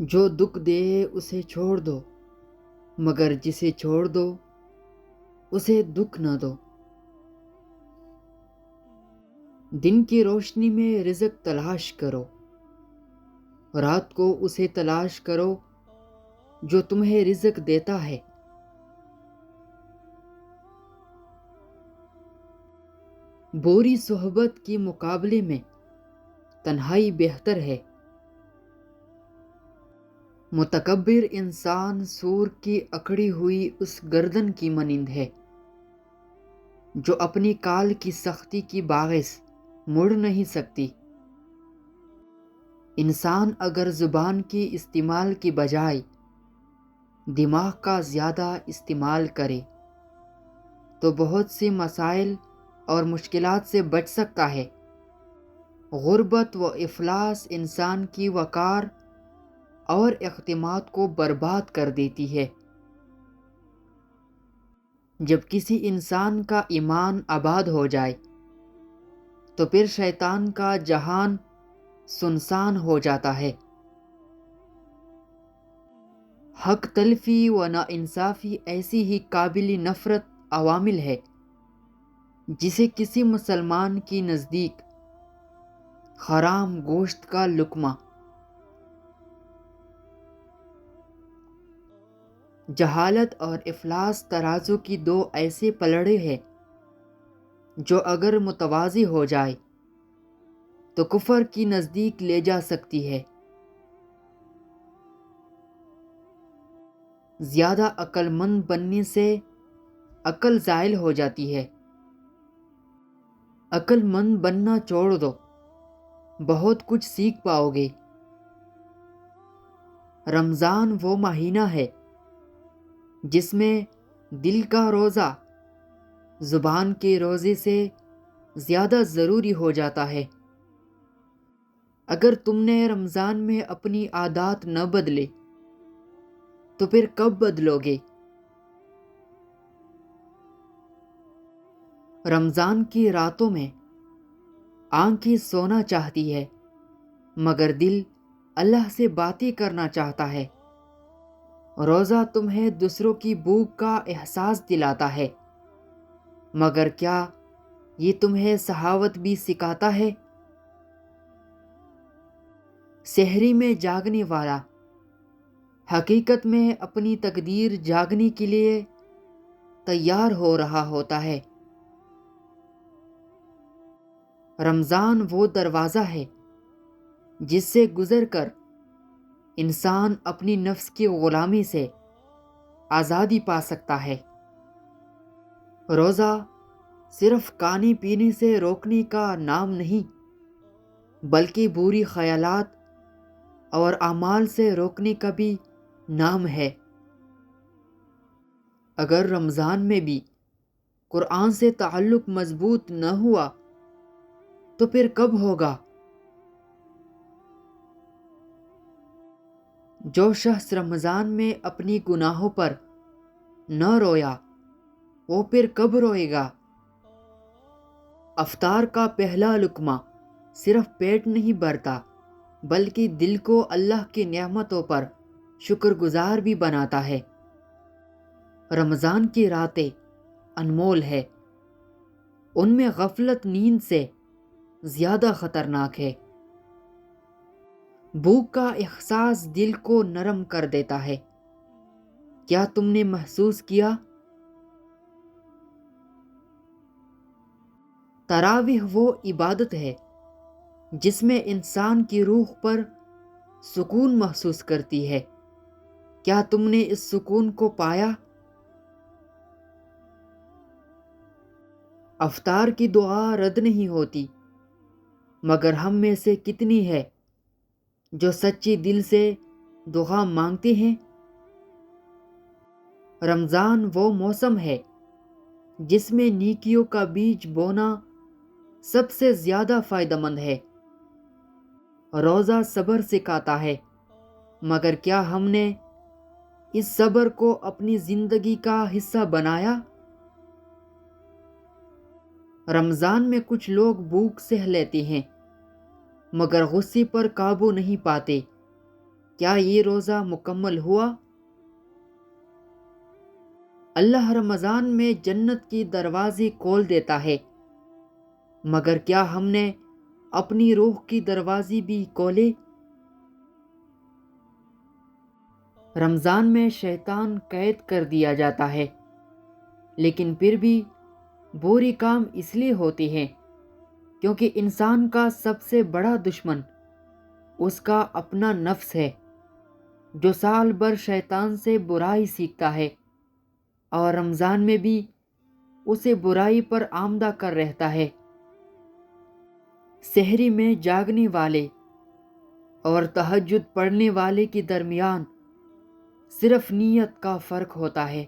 جو دکھ دے اسے چھوڑ دو، مگر جسے چھوڑ دو اسے دکھ نہ دو۔ دن کی روشنی میں رزق تلاش کرو، رات کو اسے تلاش کرو جو تمہیں رزق دیتا ہے۔ بری صحبت کے مقابلے میں تنہائی بہتر ہے۔ متکبر انسان سور کی اکڑی ہوئی اس گردن کی مانند ہے جو اپنی کال کی سختی کی باعث مڑ نہیں سکتی۔ انسان اگر زبان کی استعمال کی بجائے دماغ کا زیادہ استعمال کرے تو بہت سے مسائل اور مشکلات سے بچ سکتا ہے۔ غربت و افلاس انسان کی وقار اور اعتماد کو برباد کر دیتی ہے۔ جب کسی انسان کا ایمان آباد ہو جائے تو پھر شیطان کا جہان سنسان ہو جاتا ہے۔ حق تلفی و ناانصافی ایسی ہی قابل نفرت عوامل ہے جسے کسی مسلمان کی نزدیک حرام گوشت کا لقمہ، جہالت اور افلاس ترازو کی دو ایسے پلڑے ہیں جو اگر متوازی ہو جائے تو کفر کی نزدیک لے جا سکتی ہے۔ زیادہ عقل مند بننے سے عقل زائل ہو جاتی ہے۔ عقل مند بننا چھوڑ دو، بہت کچھ سیکھ پاؤ گے۔ رمضان وہ مہینہ ہے جس میں دل کا روزہ زبان کے روزے سے زیادہ ضروری ہو جاتا ہے۔ اگر تم نے رمضان میں اپنی عادات نہ بدلے تو پھر کب بدلو گے؟ رمضان کی راتوں میں آنکھیں سونا چاہتی ہے مگر دل اللہ سے باتیں کرنا چاہتا ہے۔ روزہ تمہیں دوسروں کی بھوک کا احساس دلاتا ہے مگر کیا یہ تمہیں سخاوت بھی سکھاتا ہے؟ سحری میں جاگنے والا حقیقت میں اپنی تقدیر جاگنے کے لیے تیار ہو رہا ہوتا ہے۔ رمضان وہ دروازہ ہے جس سے گزر کر انسان اپنی نفس کی غلامی سے آزادی پا سکتا ہے۔ روزہ صرف کھانے پینے سے روکنے کا نام نہیں بلکہ بری خیالات اور اعمال سے روکنے کا بھی نام ہے۔ اگر رمضان میں بھی قرآن سے تعلق مضبوط نہ ہوا تو پھر کب ہوگا؟ جو شخص رمضان میں اپنی گناہوں پر نہ رویا وہ پھر کب روئے گا؟ افطار کا پہلا لقمہ صرف پیٹ نہیں بھرتا بلکہ دل کو اللہ کی نعمتوں پر شکر گزار بھی بناتا ہے۔ رمضان کی راتیں انمول ہے، ان میں غفلت نیند سے زیادہ خطرناک ہے۔ بھوک کا احساس دل کو نرم کر دیتا ہے۔ کیا تم نے محسوس کیا؟ تراویح وہ عبادت ہے جس میں انسان کی روح پر سکون محسوس کرتی ہے۔ کیا تم نے اس سکون کو پایا؟ افطار کی دعا رد نہیں ہوتی مگر ہم میں سے کتنی ہے جو سچی دل سے دعا مانگتے ہیں؟ رمضان وہ موسم ہے جس میں نیکیوں کا بیج بونا سب سے زیادہ فائدہ مند ہے۔ روزہ صبر سکھاتا ہے مگر کیا ہم نے اس صبر کو اپنی زندگی کا حصہ بنایا؟ رمضان میں کچھ لوگ بھوک سہ لیتے ہیں مگر غصے پر قابو نہیں پاتے۔ کیا یہ روزہ مکمل ہوا؟ اللہ رمضان میں جنت کی دروازے کھول دیتا ہے، مگر کیا ہم نے اپنی روح کی دروازے بھی کھولے؟ رمضان میں شیطان قید کر دیا جاتا ہے، لیکن پھر بھی بری کام اس لیے ہوتی ہے کیونکہ انسان کا سب سے بڑا دشمن اس کا اپنا نفس ہے، جو سال بھر شیطان سے برائی سیکھتا ہے اور رمضان میں بھی اسے برائی پر آمادہ کر رہتا ہے۔ سحری میں جاگنے والے اور تہجد پڑھنے والے کے درمیان صرف نیت کا فرق ہوتا ہے۔